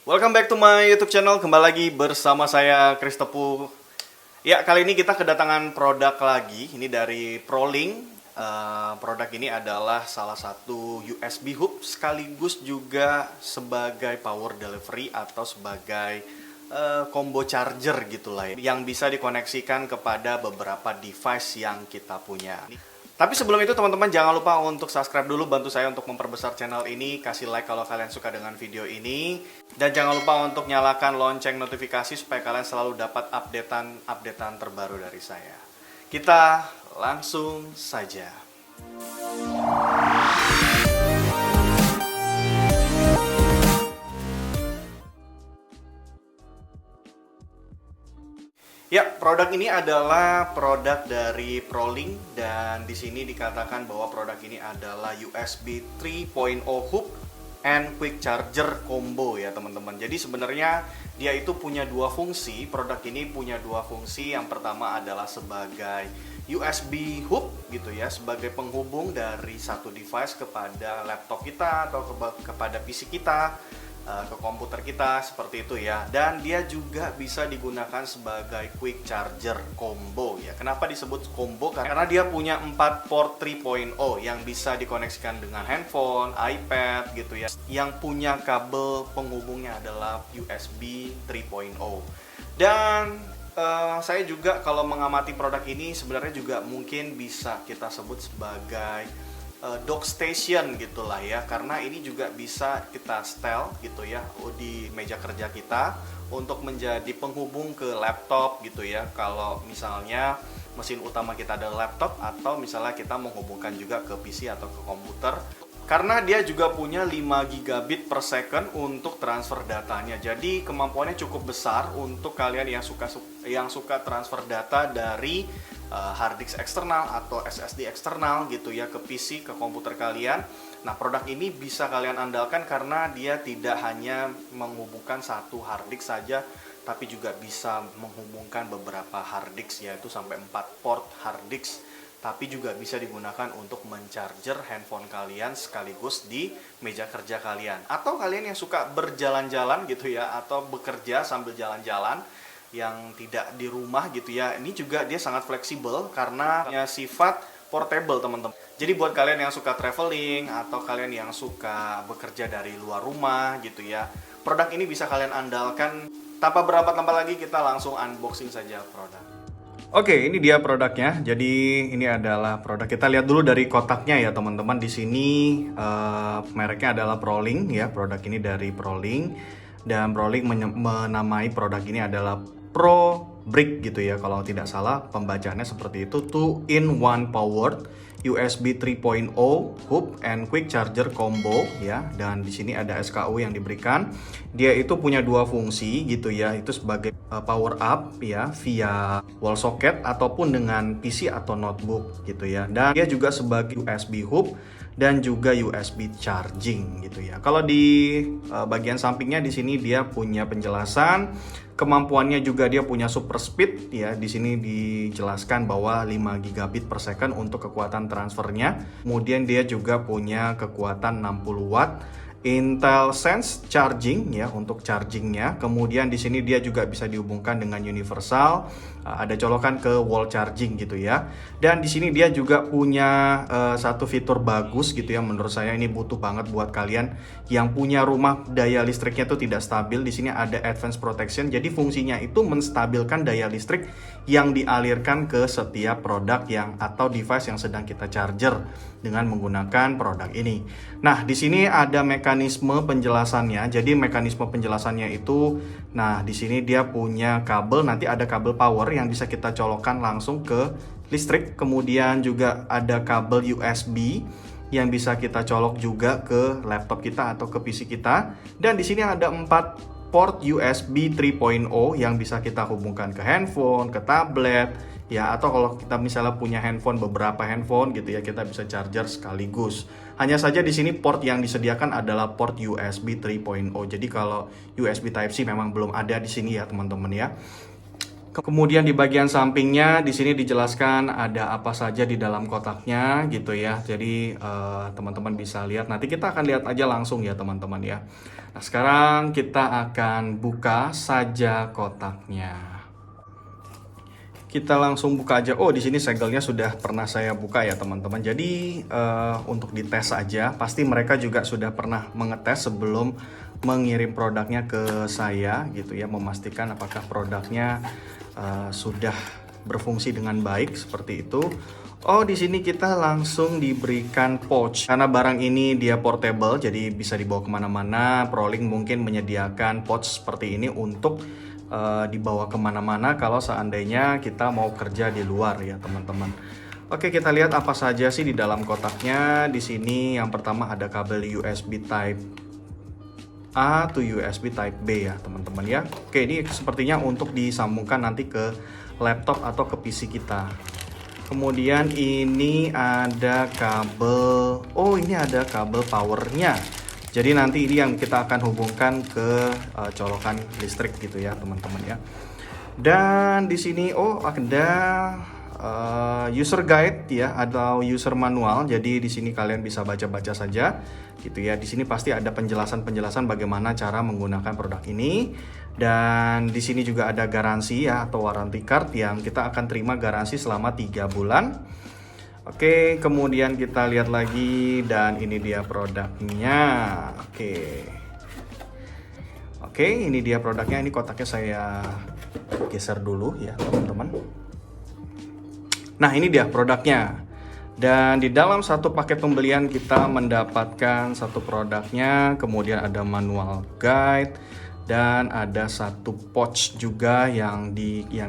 Welcome back to my YouTube channel. Kembali lagi bersama saya Chris Tepu. Ya, kali ini kita kedatangan produk lagi. Ini dari ProLink. Produk ini adalah salah satu USB hub sekaligus juga sebagai power delivery atau sebagai combo charger gitulah ya, yang bisa dikoneksikan kepada beberapa device yang kita punya. Tapi sebelum itu teman-teman jangan lupa untuk subscribe dulu, bantu saya untuk memperbesar channel ini, kasih like kalau kalian suka dengan video ini, dan jangan lupa untuk nyalakan lonceng notifikasi supaya kalian selalu dapat updatean terbaru dari saya. Kita langsung saja. Ya, produk ini adalah produk dari ProLink dan di sini dikatakan bahwa produk ini adalah USB 3.0 hub and quick charger combo ya teman-teman. Jadi sebenarnya dia itu punya dua fungsi. Produk ini punya dua fungsi. Yang pertama adalah sebagai USB hub gitu ya, sebagai penghubung dari satu device kepada laptop kita atau kepada PC kita, ke komputer kita seperti itu ya. Dan dia juga bisa digunakan sebagai quick charger combo ya. Kenapa disebut combo? Karena dia punya 4 port 3.0 yang bisa dikoneksikan dengan handphone, iPad gitu ya. Yang punya kabel penghubungnya adalah USB 3.0. Dan saya juga kalau mengamati produk ini sebenarnya juga mungkin bisa kita sebut sebagai dock station gitulah ya, karena ini juga bisa kita setel gitu ya di meja kerja kita untuk menjadi penghubung ke laptop gitu ya, kalau misalnya mesin utama kita adalah laptop atau misalnya kita menghubungkan juga ke PC atau ke komputer, karena dia juga punya 5 gigabit per second untuk transfer datanya. Jadi kemampuannya cukup besar untuk kalian yang suka transfer data dari hard disk eksternal atau SSD eksternal gitu ya ke PC, ke komputer kalian. Nah, produk ini bisa kalian andalkan karena dia tidak hanya menghubungkan satu hard disk saja, tapi juga bisa menghubungkan beberapa hard disk, yaitu sampai 4 port hard disk. Tapi juga bisa digunakan untuk mencharger handphone kalian sekaligus di meja kerja kalian. Atau kalian yang suka berjalan-jalan gitu ya, atau bekerja sambil jalan-jalan yang tidak di rumah gitu ya, ini juga dia sangat fleksibel karena punya sifat portable teman-teman. Jadi buat kalian yang suka traveling atau kalian yang suka bekerja dari luar rumah gitu ya, produk ini bisa kalian andalkan. Tanpa berlama-lama lagi, kita langsung unboxing saja produk. Oke, ini dia produknya. Jadi ini adalah produk. Kita lihat dulu dari kotaknya ya teman-teman. Di sini mereknya adalah ProLink ya. Produk ini dari ProLink, dan ProLink menamai produk ini adalah ProBrick gitu ya. Kalau tidak salah pembacaannya seperti itu. 2-in-1 powered USB 3.0 hub and quick charger combo ya. Dan di sini ada SKU yang diberikan. Dia itu punya dua fungsi gitu ya. Itu sebagai power up ya via wall socket ataupun dengan PC atau notebook gitu ya. Dan dia juga sebagai USB hub dan juga USB charging gitu ya. Kalau di bagian sampingnya di sini dia punya penjelasan. Kemampuannya juga dia punya super speed ya. Di sini dijelaskan bahwa 5 gigabit per second untuk kekuatan transfernya. Kemudian dia juga punya kekuatan 60 watt Intel Sense charging ya untuk chargingnya. Kemudian di sini dia juga bisa dihubungkan dengan universal, ada colokan ke wall charging gitu ya. Dan di sini dia juga punya satu fitur bagus gitu ya, menurut saya ini butuh banget buat kalian yang punya rumah daya listriknya itu tidak stabil. Di sini ada advanced protection, jadi fungsinya itu menstabilkan daya listrik yang dialirkan ke setiap produk yang atau device yang sedang kita charger dengan menggunakan produk ini. Nah, di sini ada mekanisme penjelasannya. Jadi mekanisme penjelasannya itu, nah di sini dia punya kabel, nanti ada kabel power yang bisa kita colokkan langsung ke listrik. Kemudian juga ada kabel USB yang bisa kita colok juga ke laptop kita atau ke PC kita. Dan di sini ada 4 port USB 3.0 yang bisa kita hubungkan ke handphone, ke tablet ya, atau kalau kita misalnya punya handphone, beberapa handphone gitu ya, kita bisa charger sekaligus. Hanya saja di sini port yang disediakan adalah port USB 3.0. Jadi kalau USB Type C memang belum ada di sini ya teman-teman ya. Kemudian di bagian sampingnya di sini dijelaskan ada apa saja di dalam kotaknya gitu ya. Jadi teman-teman bisa lihat. Nanti kita akan lihat aja langsung ya teman-teman ya. Nah, sekarang kita akan buka saja kotaknya. Kita langsung buka aja. Oh, di sini segelnya sudah pernah saya buka ya teman-teman. Jadi untuk dites aja, pasti mereka juga sudah pernah mengetes sebelum mengirim produknya ke saya gitu ya, memastikan apakah produknya sudah berfungsi dengan baik seperti itu. Oh, di sini kita langsung diberikan pouch karena barang ini dia portable, jadi bisa dibawa kemana-mana. Prolink mungkin menyediakan pouch seperti ini untuk dibawa kemana-mana kalau seandainya kita mau kerja di luar ya teman-teman. Oke, kita lihat apa saja sih di dalam kotaknya. Di sini yang pertama ada kabel USB Type A to USB Type B ya teman-teman ya. Oke, ini sepertinya untuk disambungkan nanti ke laptop atau ke PC kita. Kemudian ini ada kabel, oh ini ada kabel powernya. Jadi nanti ini yang kita akan hubungkan ke colokan listrik gitu ya teman-teman ya. Dan di sini oh ada user guide ya atau user manual. Jadi di sini kalian bisa baca-baca saja gitu ya. Di sini pasti ada penjelasan-penjelasan bagaimana cara menggunakan produk ini. Dan di sini juga ada garansi ya atau warranty card yang kita akan terima garansi selama 3 bulan. Oke, kemudian kita lihat lagi dan ini dia produknya. Oke, ini dia produknya. Ini kotaknya saya geser dulu ya, teman-teman. Nah, ini dia produknya. Dan di dalam satu paket pembelian kita mendapatkan satu produknya, kemudian ada manual guide dan ada satu pouch juga yang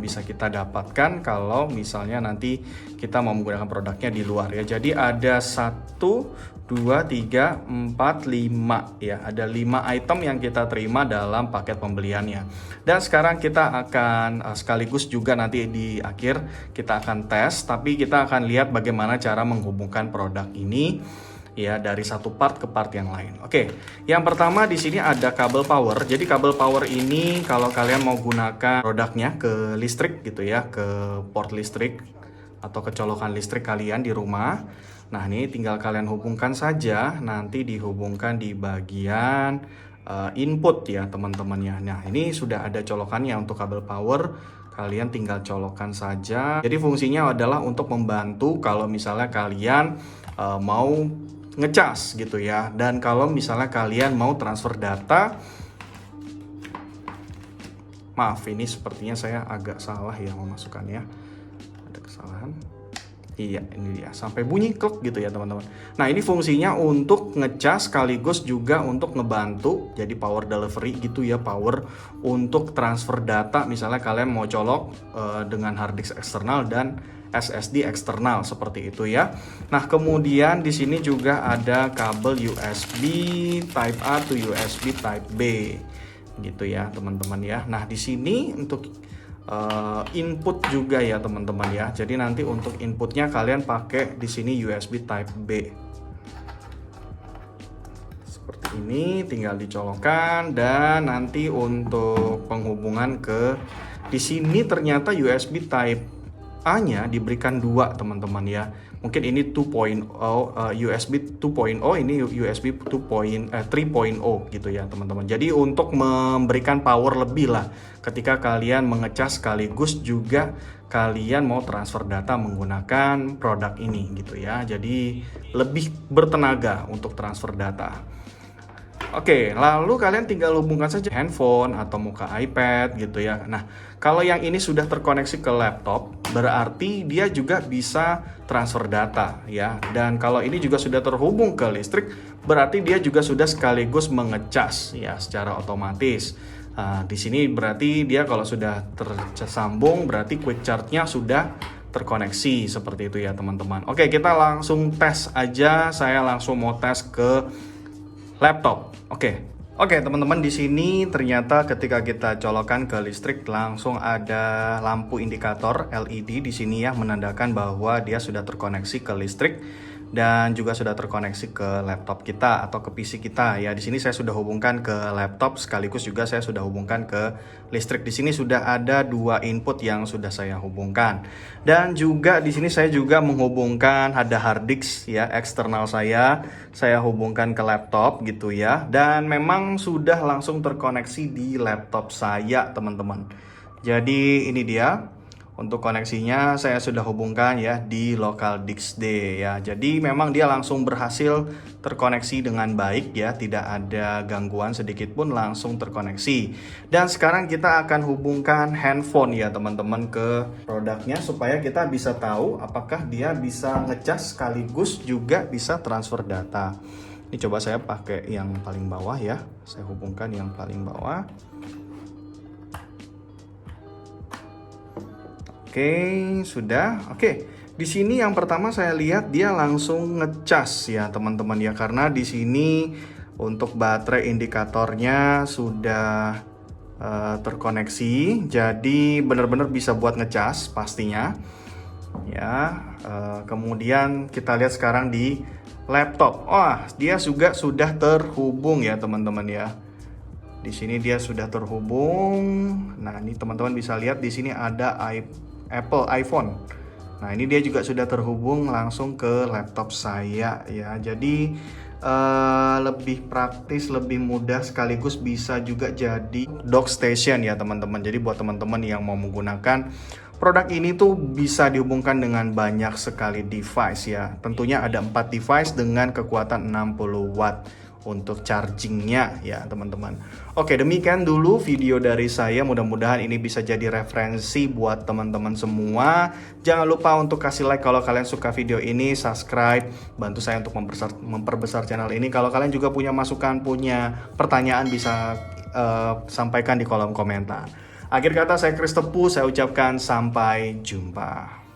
bisa kita dapatkan kalau misalnya nanti kita mau menggunakan produknya di luar ya. Jadi ada 1, 2, 3, 4, 5 ya. Ada 5 item yang kita terima dalam paket pembeliannya. Dan sekarang kita akan sekaligus juga nanti di akhir kita akan tes, tapi kita akan lihat bagaimana cara menghubungkan produk ini ya dari satu part ke part yang lain. Oke, yang pertama di sini ada kabel power. Jadi kabel power ini kalau kalian mau gunakan produknya ke listrik gitu ya, ke port listrik atau ke colokan listrik kalian di rumah. Nah, ini tinggal kalian hubungkan saja, nanti dihubungkan di bagian input ya teman-teman ya. Nah, ini sudah ada colokannya untuk kabel power. Kalian tinggal colokan saja. Jadi fungsinya adalah untuk membantu kalau misalnya kalian mau ngecas gitu ya. Dan kalau misalnya kalian mau transfer data, maaf ini sepertinya saya agak salah ya memasukkannya, ada kesalahan. Iya, ini dia sampai bunyi klik gitu ya teman-teman. Nah, ini fungsinya untuk ngecas sekaligus juga untuk ngebantu jadi power delivery gitu ya, power untuk transfer data. Misalnya kalian mau colok dengan hard disk eksternal dan SSD eksternal seperti itu ya. Nah, kemudian di sini juga ada kabel USB Type A to USB Type B gitu ya teman-teman ya. Nah, di sini untuk input juga ya teman-teman ya. Jadi nanti untuk inputnya kalian pakai di sini USB Type B seperti ini, tinggal dicolokkan. Dan nanti untuk penghubungan ke di sini ternyata USB Type A-nya diberikan 2 teman-teman ya. Mungkin ini 2.0 USB 2.0, ini USB 3.0 gitu ya teman-teman. Jadi untuk memberikan power lebih lah ketika kalian mengecas sekaligus juga kalian mau transfer data menggunakan produk ini gitu ya. Jadi lebih bertenaga untuk transfer data. Oke, lalu kalian tinggal hubungkan saja handphone atau muka iPad gitu ya. Nah, kalau yang ini sudah terkoneksi ke laptop, berarti dia juga bisa transfer data ya. Dan kalau ini juga sudah terhubung ke listrik, berarti dia juga sudah sekaligus mengecas ya secara otomatis. Di sini berarti dia kalau sudah tersambung, berarti quick charge-nya sudah terkoneksi seperti itu ya teman-teman. Oke, kita langsung tes aja. Saya langsung mau tes ke laptop. Oke teman-teman, di sini ternyata ketika kita colokan ke listrik langsung ada lampu indikator LED di sini ya, menandakan bahwa dia sudah terkoneksi ke listrik. dan juga sudah terkoneksi ke laptop kita atau ke PC kita ya. Di sini saya sudah hubungkan ke laptop sekaligus juga saya sudah hubungkan ke listrik. Di sini sudah ada 2 input yang sudah saya hubungkan. Dan juga di sini saya juga menghubungkan ada hard disk ya eksternal saya hubungkan ke laptop gitu ya. Dan memang sudah langsung terkoneksi di laptop saya, teman-teman. Jadi ini dia. Untuk koneksinya saya sudah hubungkan ya di local disk D ya. Jadi memang dia langsung berhasil terkoneksi dengan baik ya, tidak ada gangguan sedikit pun, langsung terkoneksi. Dan sekarang kita akan hubungkan handphone ya teman-teman ke produknya supaya kita bisa tahu apakah dia bisa ngecas sekaligus juga bisa transfer data. Ini coba saya pakai yang paling bawah ya. Saya hubungkan yang paling bawah. Oke, sudah. Oke. Di sini yang pertama saya lihat dia langsung ngecas ya, teman-teman ya, karena di sini untuk baterai indikatornya sudah terkoneksi. Jadi benar-benar bisa buat ngecas pastinya. Ya, kemudian kita lihat sekarang di laptop. Wah, dia juga sudah terhubung ya, teman-teman ya. Di sini dia sudah terhubung. Nah, ini teman-teman bisa lihat di sini ada Apple iPhone. Nah, ini dia juga sudah terhubung langsung ke laptop saya ya. Jadi lebih praktis, lebih mudah, sekaligus bisa juga jadi dock station ya teman-teman. Jadi buat teman-teman yang mau menggunakan produk ini tuh bisa dihubungkan dengan banyak sekali device ya. Tentunya ada 4 device dengan kekuatan 60 watt untuk chargingnya ya teman-teman. Oke, demikian dulu video dari saya. Mudah-mudahan ini bisa jadi referensi buat teman-teman semua. Jangan lupa untuk kasih like kalau kalian suka video ini, subscribe, bantu saya untuk memperbesar channel ini. Kalau kalian juga punya masukan, punya pertanyaan, bisa sampaikan di kolom komentar. Akhir kata, saya Chris Tepu, saya ucapkan sampai jumpa.